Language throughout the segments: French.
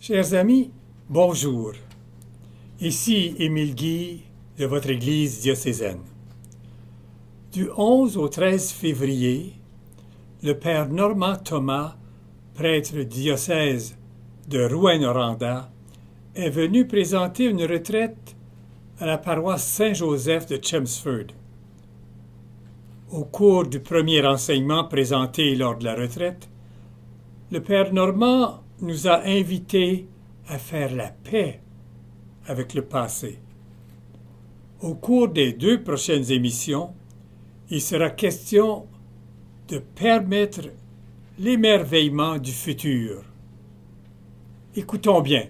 Chers amis, bonjour. Ici Émile Guy de votre Église diocésaine. Du 11 au 13 février, le Père Normand Thomas, prêtre du diocèse de Rouyn-Noranda, est venu présenter une retraite à la paroisse Saint-Joseph de Chelmsford. Au cours du premier enseignement présenté lors de la retraite, le Père Normand nous a invités à faire la paix avec le passé. Au cours des 2 prochaines émissions, il sera question de permettre l'émerveillement du futur. Écoutons bien.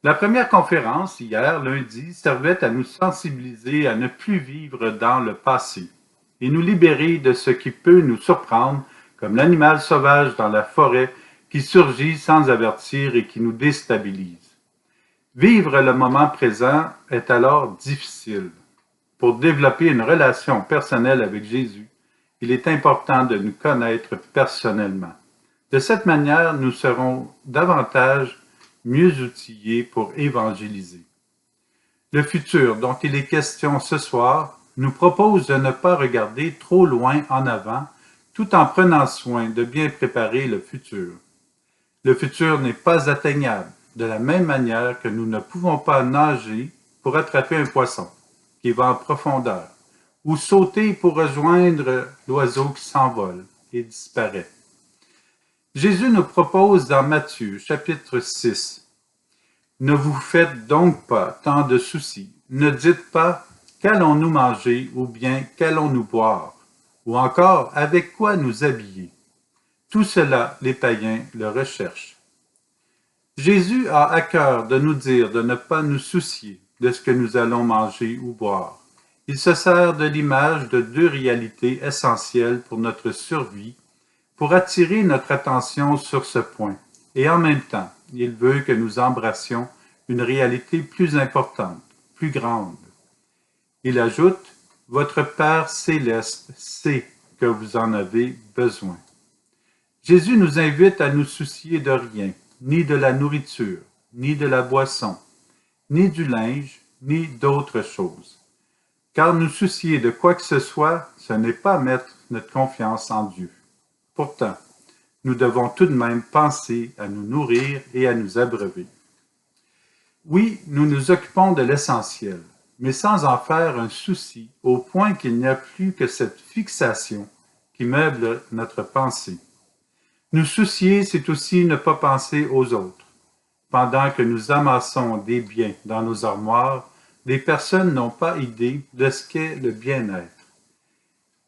La première conférence, hier, lundi, servait à nous sensibiliser à ne plus vivre dans le passé et nous libérer de ce qui peut nous surprendre, comme l'animal sauvage dans la forêt qui surgit sans avertir et qui nous déstabilise. Vivre le moment présent est alors difficile. Pour développer une relation personnelle avec Jésus, il est important de nous connaître personnellement. De cette manière, nous serons davantage mieux outillés pour évangéliser. Le futur dont il est question ce soir nous propose de ne pas regarder trop loin en avant, tout en prenant soin de bien préparer le futur. Le futur n'est pas atteignable, de la même manière que nous ne pouvons pas nager pour attraper un poisson qui va en profondeur, ou sauter pour rejoindre l'oiseau qui s'envole et disparaît. Jésus nous propose dans Matthieu, chapitre 6, « Ne vous faites donc pas tant de soucis, ne dites pas qu'allons-nous manger ou bien qu'allons-nous boire, ou encore avec quoi nous habiller. Tout cela, les païens le recherchent. » Jésus a à cœur de nous dire de ne pas nous soucier de ce que nous allons manger ou boire. Il se sert de l'image de 2 réalités essentielles pour notre survie, pour attirer notre attention sur ce point. Et en même temps, il veut que nous embrassions une réalité plus importante, plus grande. Il ajoute, « Votre Père céleste sait que vous en avez besoin. » Jésus nous invite à nous soucier de rien, ni de la nourriture, ni de la boisson, ni du linge, ni d'autres choses. Car nous soucier de quoi que ce soit, ce n'est pas mettre notre confiance en Dieu. Pourtant, nous devons tout de même penser à nous nourrir et à nous abreuver. Oui, nous nous occupons de l'essentiel, mais sans en faire un souci au point qu'il n'y a plus que cette fixation qui meuble notre pensée. Nous soucier, c'est aussi ne pas penser aux autres. Pendant que nous amassons des biens dans nos armoires, les personnes n'ont pas idée de ce qu'est le bien-être.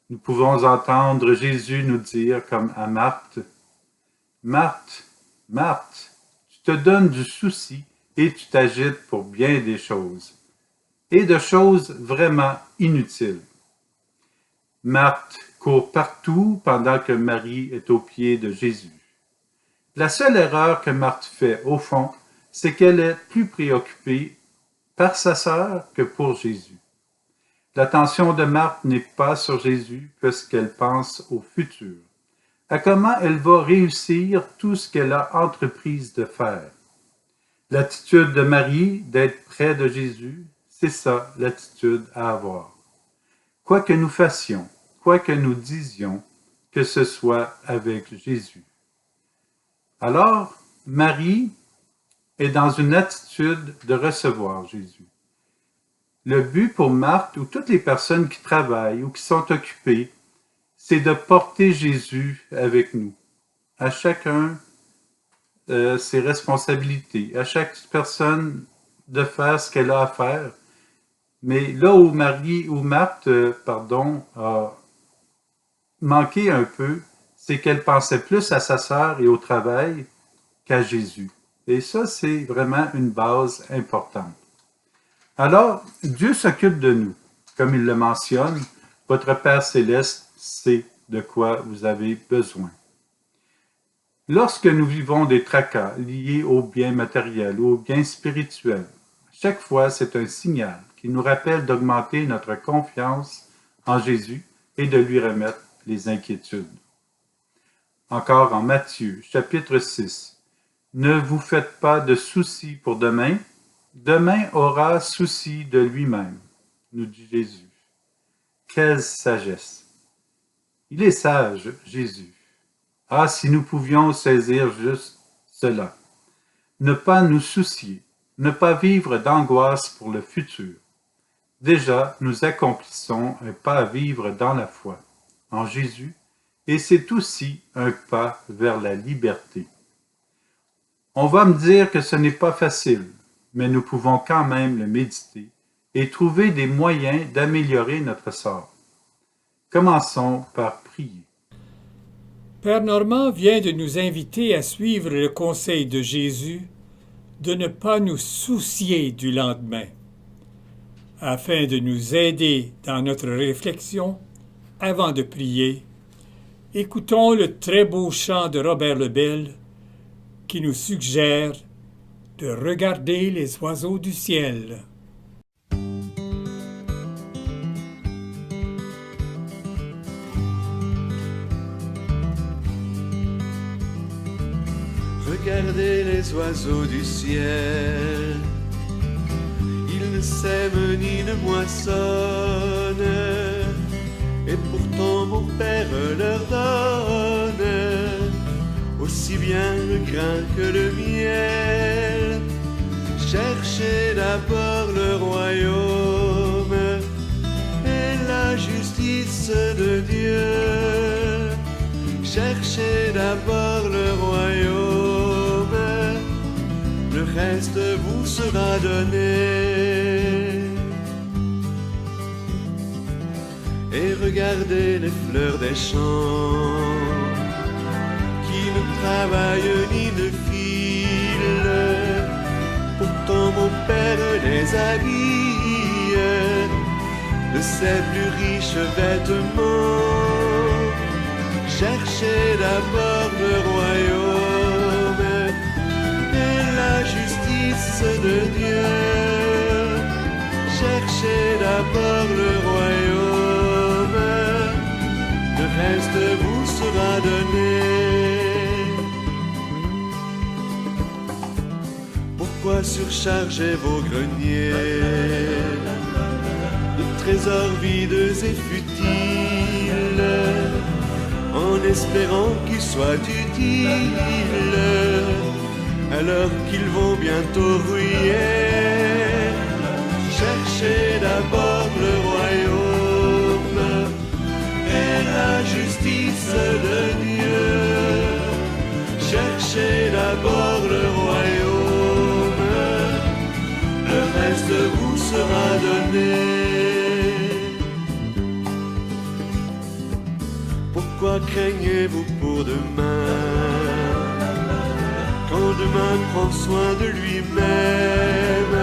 Nous pouvons entendre Jésus nous dire, comme à Marthe, « Marthe, Marthe, tu te donnes du souci et tu t'agites pour bien des choses, et de choses vraiment inutiles. » Marthe court partout pendant que Marie est aux pieds de Jésus. La seule erreur que Marthe fait, au fond, c'est qu'elle est plus préoccupée par sa sœur que pour Jésus. L'attention de Marthe n'est pas sur Jésus puisqu'elle pense au futur, à comment elle va réussir tout ce qu'elle a entreprise de faire. L'attitude de Marie d'être près de Jésus, c'est ça l'attitude à avoir. Quoi que nous fassions, quoi que nous disions, que ce soit avec Jésus. Alors, Marie est dans une attitude de recevoir Jésus. Le but pour Marthe ou toutes les personnes qui travaillent ou qui sont occupées, c'est de porter Jésus avec nous. À chacun ses responsabilités, à chaque personne de faire ce qu'elle a à faire. Mais là où Marthe a manqué un peu, c'est qu'elle pensait plus à sa sœur et au travail qu'à Jésus. Et ça, c'est vraiment une base importante. Alors, Dieu s'occupe de nous. Comme il le mentionne, votre Père céleste sait de quoi vous avez besoin. Lorsque nous vivons des tracas liés aux biens matériels ou aux biens spirituels, chaque fois c'est un signal qui nous rappelle d'augmenter notre confiance en Jésus et de lui remettre les inquiétudes. Encore en Matthieu, chapitre 6, Ne vous faites pas de soucis pour demain. Demain aura souci de lui-même, nous dit Jésus. Quelle sagesse! Il est sage, Jésus. Ah, si nous pouvions saisir juste cela. Ne pas nous soucier, ne pas vivre d'angoisse pour le futur. Déjà, nous accomplissons un pas à vivre dans la foi, en Jésus, et c'est aussi un pas vers la liberté. On va me dire que ce n'est pas facile, mais nous pouvons quand même le méditer et trouver des moyens d'améliorer notre sort. Commençons par prier. Père Normand vient de nous inviter à suivre le conseil de Jésus de ne pas nous soucier du lendemain. Afin de nous aider dans notre réflexion, avant de prier, écoutons le très beau chant de Robert Lebel qui nous suggère de regarder les oiseaux du ciel. Regardez les oiseaux du ciel, ils ne sèment ni ne moissonnent, et pourtant mon Père leur donne aussi bien le grain que le miel. Cherchez d'abord le royaume et la justice de Dieu. Cherchez d'abord le royaume, le reste vous sera donné. Et regardez les fleurs des champs, qui ne travaillent ni ne filent, pourtant mon Père les habille de ses plus riches vêtements. Cherchez d'abord le royaume et la justice de Dieu. Cherchez d'abord le royaume, le reste vous sera donné. Pourquoi surcharger vos greniers de trésors vides et futiles, en espérant qu'ils soient utiles, alors qu'ils vont bientôt rouiller? Cherchez d'abord le royaume et la justice de Dieu. Cherchez d'abord le royaume, le reste vous sera donné. Pourquoi craignez-vous pour demain, quand demain prend soin de lui-même?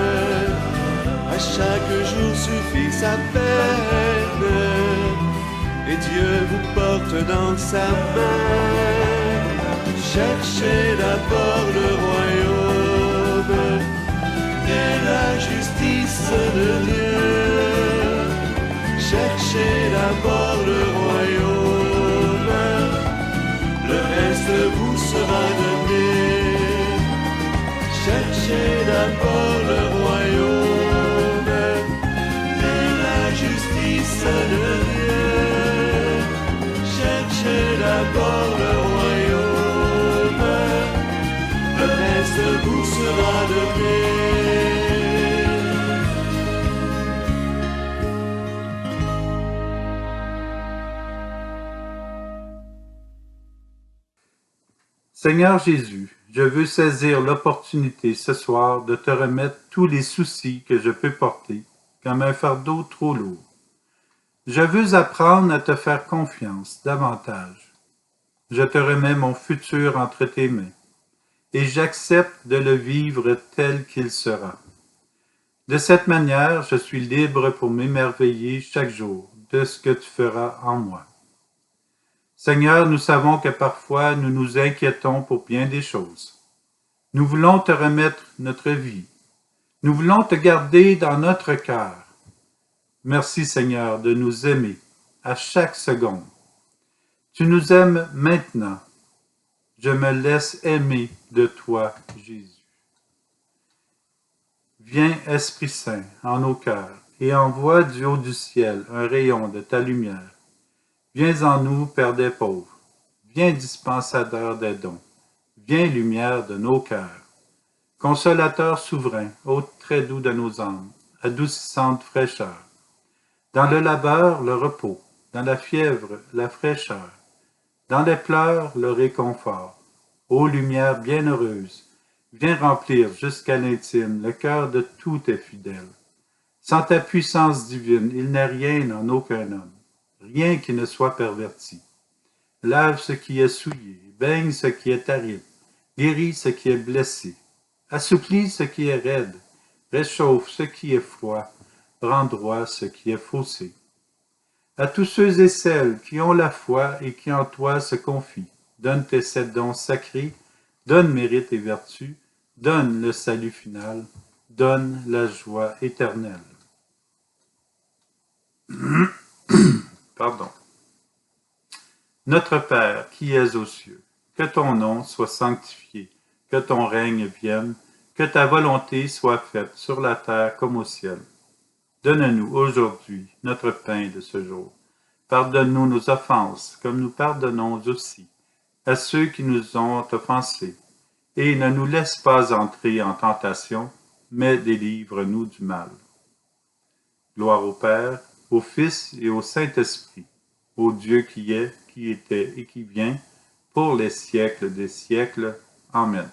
À chaque jour suffit sa peine, et Dieu vous porte dans sa main. Cherchez d'abord le royaume et la justice de Dieu. Cherchez d'abord le royaume, le reste vous sera donné. Cherchez d'abord le royaume et la justice de Dieu. Cherchez d'abord le royaume, le reste vous sera donné. Seigneur Jésus, je veux saisir l'opportunité ce soir de te remettre tous les soucis que je peux porter, comme un fardeau trop lourd. Je veux apprendre à te faire confiance davantage. Je te remets mon futur entre tes mains, et j'accepte de le vivre tel qu'il sera. De cette manière, je suis libre pour m'émerveiller chaque jour de ce que tu feras en moi. Seigneur, nous savons que parfois nous nous inquiétons pour bien des choses. Nous voulons te remettre notre vie. Nous voulons te garder dans notre cœur. Merci Seigneur de nous aimer à chaque seconde. Tu nous aimes maintenant. Je me laisse aimer de toi, Jésus. Viens, Esprit Saint, en nos cœurs, et envoie du haut du ciel un rayon de ta lumière. Viens en nous, Père des pauvres. Viens, dispensateur des dons. Viens, lumière de nos cœurs. Consolateur souverain, hôte très doux de nos âmes, adoucissante fraîcheur. Dans le labeur, le repos. Dans la fièvre, la fraîcheur. Dans les pleurs, le réconfort. Ô lumière bienheureuse, viens remplir jusqu'à l'intime le cœur de tous tes fidèles. Sans ta puissance divine, il n'est rien en aucun homme, rien qui ne soit perverti. Lave ce qui est souillé, baigne ce qui est aride, guéris ce qui est blessé, assouplis ce qui est raide, réchauffe ce qui est froid, rend droit ce qui est faussé. À tous ceux et celles qui ont la foi et qui en toi se confient, donne tes 7 dons sacrés, donne mérite et vertu, donne le salut final, donne la joie éternelle. Pardon. Notre Père, qui es aux cieux, que ton nom soit sanctifié, que ton règne vienne, que ta volonté soit faite sur la terre comme au ciel. Donne-nous aujourd'hui notre pain de ce jour. Pardonne-nous nos offenses, comme nous pardonnons aussi à ceux qui nous ont offensés. Et ne nous laisse pas entrer en tentation, mais délivre-nous du mal. Gloire au Père, au Fils et au Saint-Esprit, au Dieu qui est, qui était et qui vient, pour les siècles des siècles. Amen.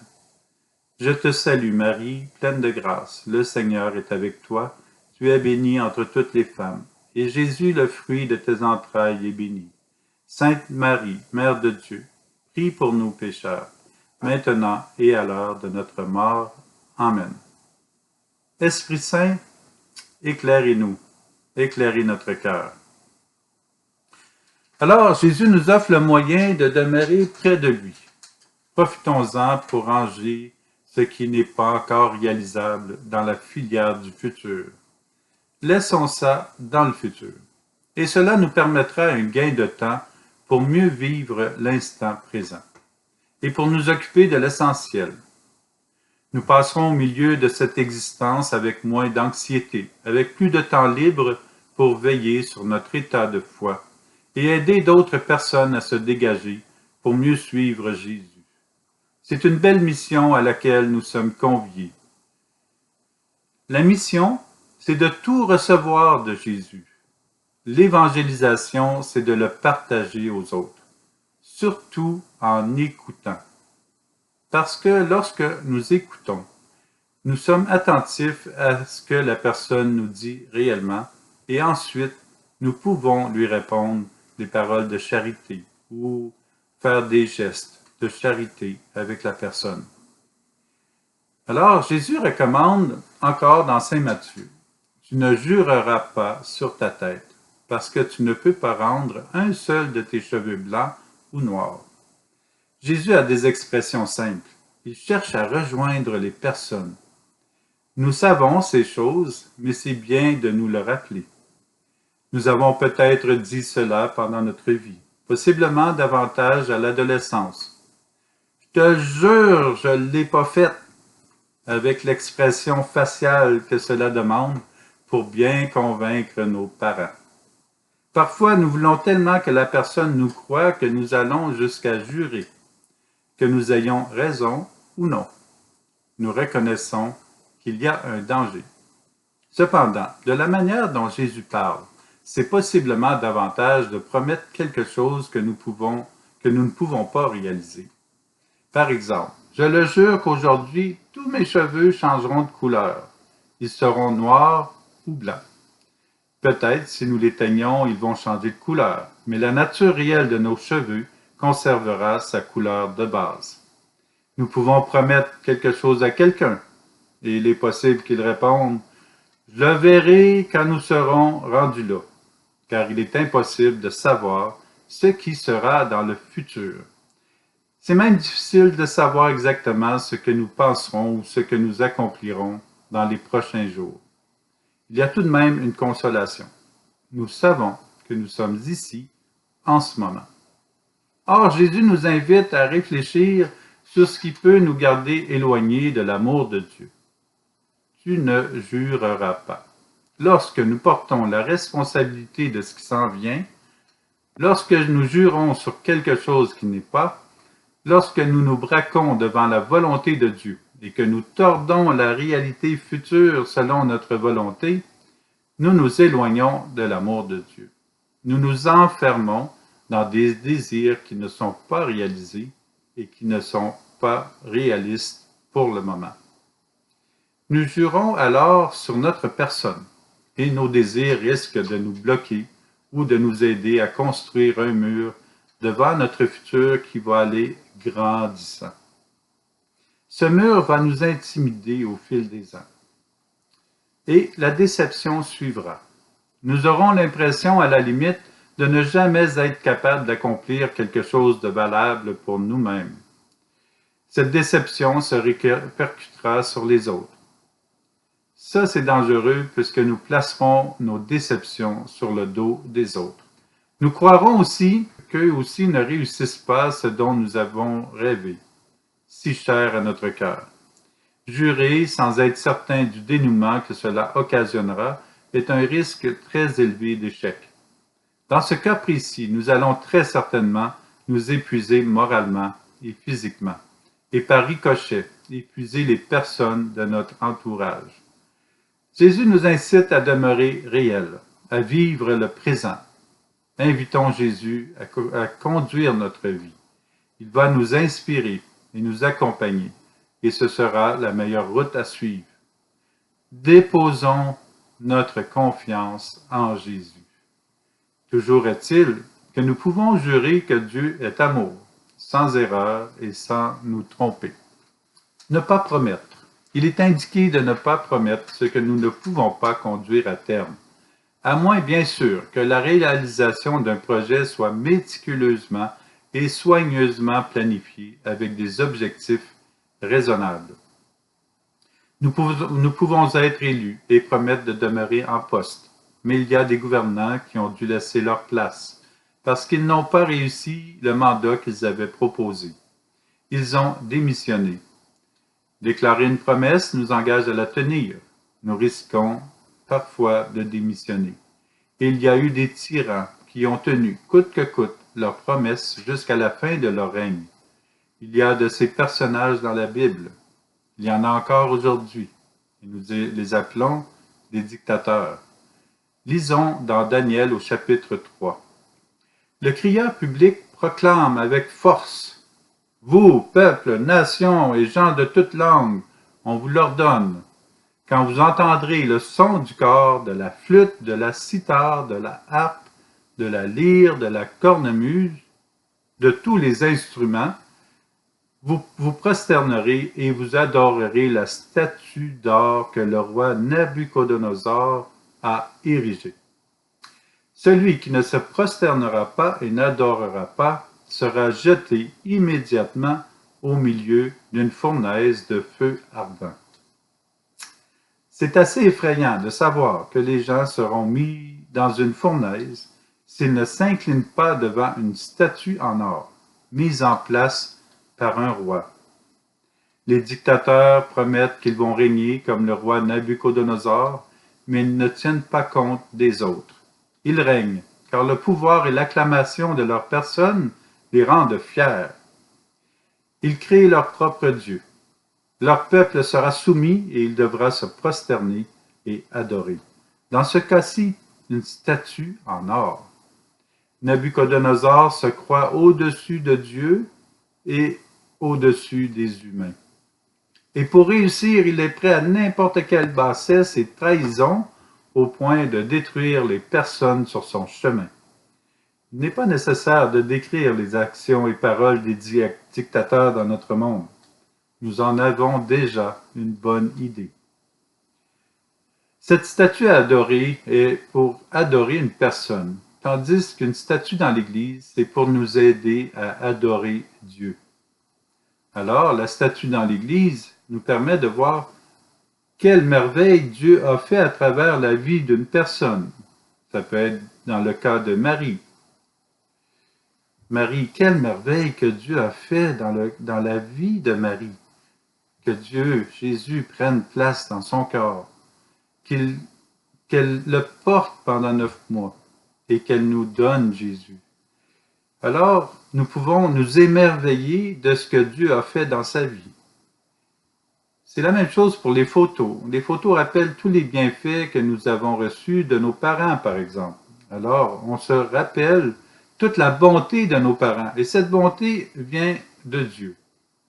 Je te salue Marie, pleine de grâce, le Seigneur est avec toi. Tu es bénie entre toutes les femmes, et Jésus, le fruit de tes entrailles, est béni. Sainte Marie, Mère de Dieu, prie pour nous pécheurs, maintenant et à l'heure de notre mort. Amen. Esprit Saint, éclairez-nous, éclairez notre cœur. Alors, Jésus nous offre le moyen de demeurer près de lui. Profitons-en pour ranger ce qui n'est pas encore réalisable dans la filière du futur. Laissons ça dans le futur. Et cela nous permettra un gain de temps pour mieux vivre l'instant présent et pour nous occuper de l'essentiel. Nous passerons au milieu de cette existence avec moins d'anxiété, avec plus de temps libre pour veiller sur notre état de foi et aider d'autres personnes à se dégager pour mieux suivre Jésus. C'est une belle mission à laquelle nous sommes conviés. La mission, c'est de tout recevoir de Jésus. L'évangélisation, c'est de le partager aux autres, surtout en écoutant. Parce que lorsque nous écoutons, nous sommes attentifs à ce que la personne nous dit réellement et ensuite, nous pouvons lui répondre des paroles de charité ou faire des gestes de charité avec la personne. Alors, Jésus recommande encore dans Saint Matthieu, « Tu ne jureras pas sur ta tête, parce que tu ne peux pas rendre un seul de tes cheveux blancs ou noirs. » Jésus a des expressions simples. Il cherche à rejoindre les personnes. Nous savons ces choses, mais c'est bien de nous le rappeler. Nous avons peut-être dit cela pendant notre vie, possiblement davantage à l'adolescence. « Je te jure, je ne l'ai pas fait », avec l'expression faciale que cela demande pour bien convaincre nos parents. Parfois, nous voulons tellement que la personne nous croie que nous allons jusqu'à jurer, que nous ayons raison ou non. Nous reconnaissons qu'il y a un danger. Cependant, de la manière dont Jésus parle, c'est possiblement davantage de promettre quelque chose que nous ne pouvons pas réaliser. Par exemple, je le jure qu'aujourd'hui, tous mes cheveux changeront de couleur. Ils seront noirs ou blancs. Peut-être, si nous les teignons, ils vont changer de couleur, mais la nature réelle de nos cheveux conservera sa couleur de base. Nous pouvons promettre quelque chose à quelqu'un, et il est possible qu'il réponde « Je le verrai quand nous serons rendus là », car il est impossible de savoir ce qui sera dans le futur. C'est même difficile de savoir exactement ce que nous penserons ou ce que nous accomplirons dans les prochains jours. Il y a tout de même une consolation. Nous savons que nous sommes ici en ce moment. Or, Jésus nous invite à réfléchir sur ce qui peut nous garder éloignés de l'amour de Dieu. Tu ne jureras pas. Lorsque nous portons la responsabilité de ce qui s'en vient, lorsque nous jurons sur quelque chose qui n'est pas, lorsque nous nous braquons devant la volonté de Dieu et que nous tordons la réalité future selon notre volonté, nous nous éloignons de l'amour de Dieu. Nous nous enfermons dans des désirs qui ne sont pas réalisés et qui ne sont pas réalistes pour le moment. Nous jurons alors sur notre personne et nos désirs risquent de nous bloquer ou de nous aider à construire un mur devant notre futur qui va aller grandissant. Ce mur va nous intimider au fil des ans. Et la déception suivra. Nous aurons l'impression, à la limite, de ne jamais être capables d'accomplir quelque chose de valable pour nous-mêmes. Cette déception se répercutera sur les autres. Ça, c'est dangereux puisque nous placerons nos déceptions sur le dos des autres. Nous croirons aussi qu'eux aussi ne réussissent pas ce dont nous avons rêvé, si cher à notre cœur. Jurer sans être certain du dénouement que cela occasionnera est un risque très élevé d'échec. Dans ce cas précis, nous allons très certainement nous épuiser moralement et physiquement, et par ricochet, épuiser les personnes de notre entourage. Jésus nous incite à demeurer réels, à vivre le présent. Invitons Jésus à conduire notre vie. Il va nous inspirer et nous accompagner, et ce sera la meilleure route à suivre. Déposons notre confiance en Jésus. Toujours est-il que nous pouvons jurer que Dieu est amour, sans erreur et sans nous tromper. Ne pas promettre. Il est indiqué de ne pas promettre ce que nous ne pouvons pas conduire à terme, à moins bien sûr que la réalisation d'un projet soit méticuleusement et soigneusement planifiée avec des objectifs raisonnables. Nous pouvons être élus et promettre de demeurer en poste, mais il y a des gouvernants qui ont dû laisser leur place parce qu'ils n'ont pas réussi le mandat qu'ils avaient proposé. Ils ont démissionné. Déclarer une promesse nous engage à la tenir. Nous risquons parfois de démissionner. Et il y a eu des tyrans qui ont tenu, coûte que coûte, leur promesse jusqu'à la fin de leur règne. Il y a de ces personnages dans la Bible. Il y en a encore aujourd'hui. Et nous les appelons des dictateurs. Lisons dans Daniel au chapitre 3. Le crieur public proclame avec force: vous, peuple, nations et gens de toute langue, on vous l'ordonne. Quand vous entendrez le son du cor, de la flûte, de la cithare, de la harpe, de la lyre, de la cornemuse, de tous les instruments, vous vous prosternerez et vous adorerez la statue d'or que le roi Nabuchodonosor a érigée. Celui qui ne se prosternera pas et n'adorera pas sera jeté immédiatement au milieu d'une fournaise de feu ardent. C'est assez effrayant de savoir que les gens seront mis dans une fournaise s'ils ne s'inclinent pas devant une statue en or, mise en place par un roi. Les dictateurs promettent qu'ils vont régner comme le roi Nabuchodonosor, mais ils ne tiennent pas compte des autres. Ils règnent, car le pouvoir et l'acclamation de leur personne les rendent fiers. Ils créent leur propre Dieu. Leur peuple sera soumis et il devra se prosterner et adorer. Dans ce cas-ci, une statue en or. Nabuchodonosor se croit au-dessus de Dieu et au-dessus des humains. Et pour réussir, il est prêt à n'importe quelle bassesse et trahison au point de détruire les personnes sur son chemin. Il n'est pas nécessaire de décrire les actions et paroles des dictateurs dans notre monde. Nous en avons déjà une bonne idée. Cette statue à adorer est pour adorer une personne, tandis qu'une statue dans l'Église, c'est pour nous aider à adorer Dieu. Alors, la statue dans l'Église nous permet de voir quelle merveille Dieu a fait à travers la vie d'une personne. Ça peut être dans le cas de Marie. Marie, quelle merveille que Dieu a fait dans la vie de Marie. Que Dieu, Jésus, prenne place dans son corps, qu'elle le porte pendant 9 mois et qu'elle nous donne Jésus. Alors, nous pouvons nous émerveiller de ce que Dieu a fait dans sa vie. C'est la même chose pour les photos. Les photos rappellent tous les bienfaits que nous avons reçus de nos parents, par exemple. Alors, on se rappelle toute la bonté de nos parents. Et cette bonté vient de Dieu.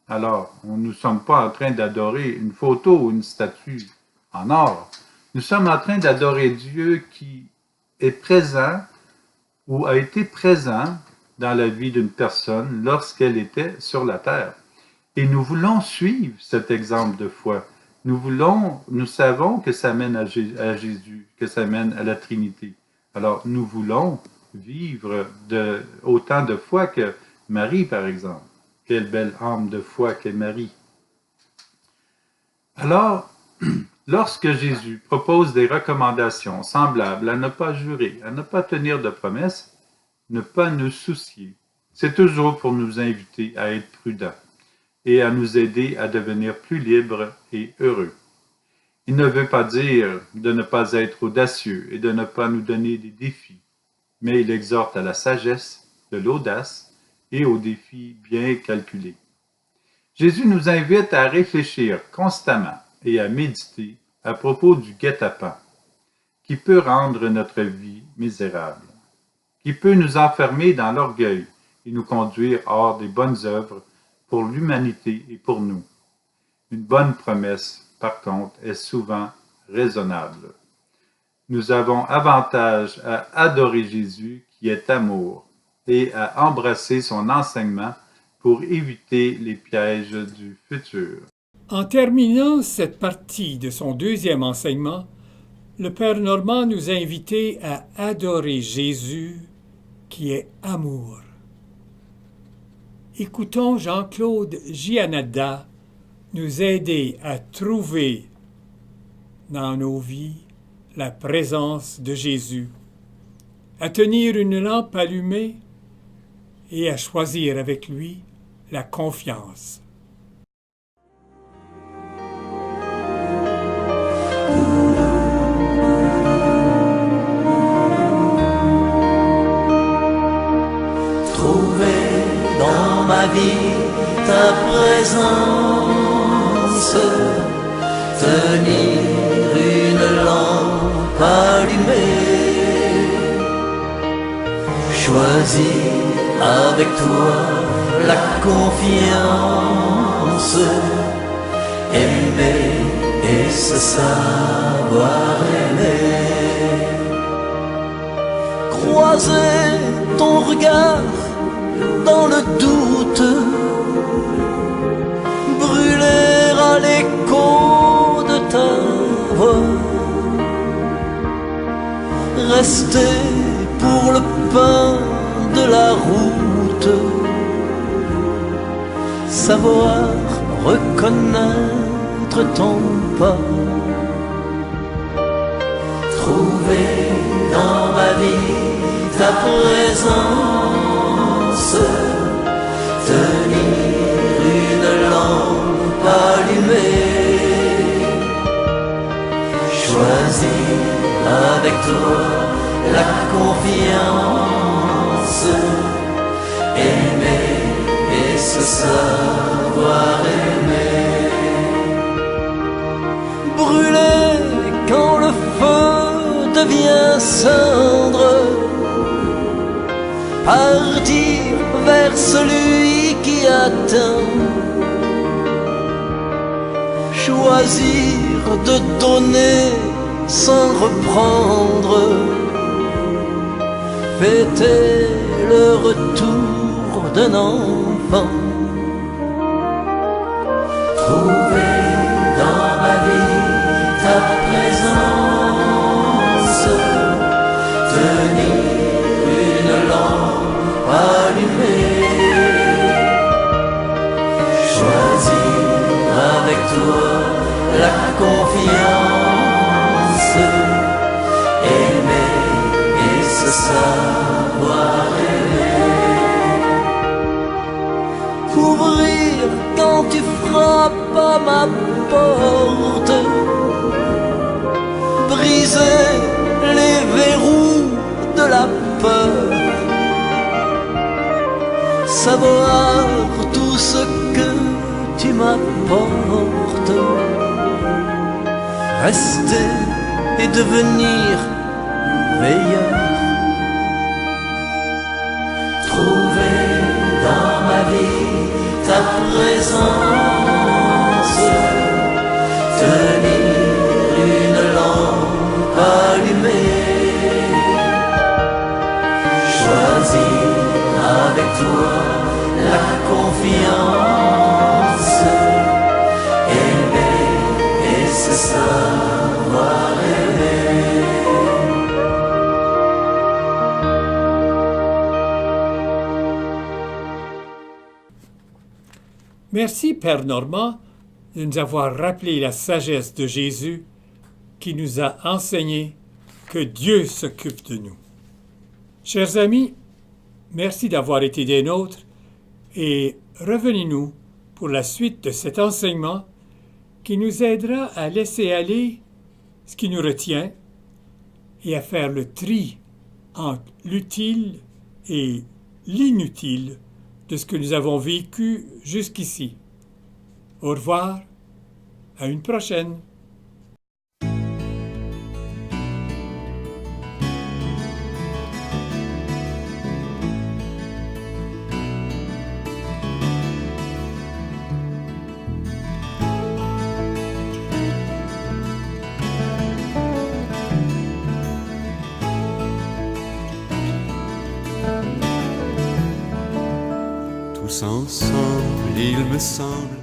Alors, nous ne sommes pas en train d'adorer une photo ou une statue en or. Nous sommes en train d'adorer Dieu qui est présent ou a été présent dans la vie d'une personne lorsqu'elle était sur la terre. Et nous voulons suivre cet exemple de foi. Nous savons que ça mène à Jésus, que ça mène à la Trinité. Alors, nous voulons vivre autant de foi que Marie, par exemple. Quelle belle âme de foi qu'est Marie. Alors, lorsque Jésus propose des recommandations semblables à ne pas jurer, à ne pas tenir de promesses, ne pas nous soucier, c'est toujours pour nous inviter à être prudents et à nous aider à devenir plus libres et heureux. Il ne veut pas dire de ne pas être audacieux et de ne pas nous donner des défis, mais il exhorte à la sagesse, de l'audace et aux défis bien calculés. Jésus nous invite à réfléchir constamment et à méditer à propos du guet-apens, qui peut rendre notre vie misérable, qui peut nous enfermer dans l'orgueil et nous conduire hors des bonnes œuvres pour l'humanité et pour nous. Une bonne promesse, par contre, est souvent raisonnable. Nous avons avantage à adorer Jésus qui est amour et à embrasser son enseignement pour éviter les pièges du futur. En terminant cette partie de son deuxième enseignement, le Père Normand nous a invités à adorer Jésus qui est amour. Écoutons Jean-Claude Gianadda nous aider à trouver dans nos vies la présence de Jésus, à tenir une lampe allumée et à choisir avec lui la confiance. Trouver dans ma vie ta présence, tenir une lampe allumée, choisir avec toi la confiance, aimer et se savoir aimer, croiser ton regard dans le doute, brûler à l'écho de ta voix, rester pour le pain de la route, savoir reconnaître ton pas, trouver dans ma vie ta présence, tenir une lampe allumée, choisir avec toi la confiance, aimer et se savoir aimer, brûler quand le feu devient cendre, partir vers celui qui atteint, choisir de donner sans reprendre, fêter le retour d'un enfant, trouver dans ma vie ta présence, tenir une lampe allumée, choisir avec toi la confiance, aimer et se savoir aimer, frappe à ma porte. Briser les verrous de la peur, savoir tout ce que tu m'apportes, rester et devenir meilleur. Trouver dans ma vie ta présence, tenir une lampe allumée, choisir avec toi la confiance, aimer et se savoir aimer. Merci, Père Normand, de nous avoir rappelé la sagesse de Jésus qui nous a enseigné que Dieu s'occupe de nous. Chers amis, merci d'avoir été des nôtres et revenez-nous pour la suite de cet enseignement qui nous aidera à laisser aller ce qui nous retient et à faire le tri entre l'utile et l'inutile de ce que nous avons vécu jusqu'ici. Au revoir, à une prochaine. Tous ensemble, il me semble,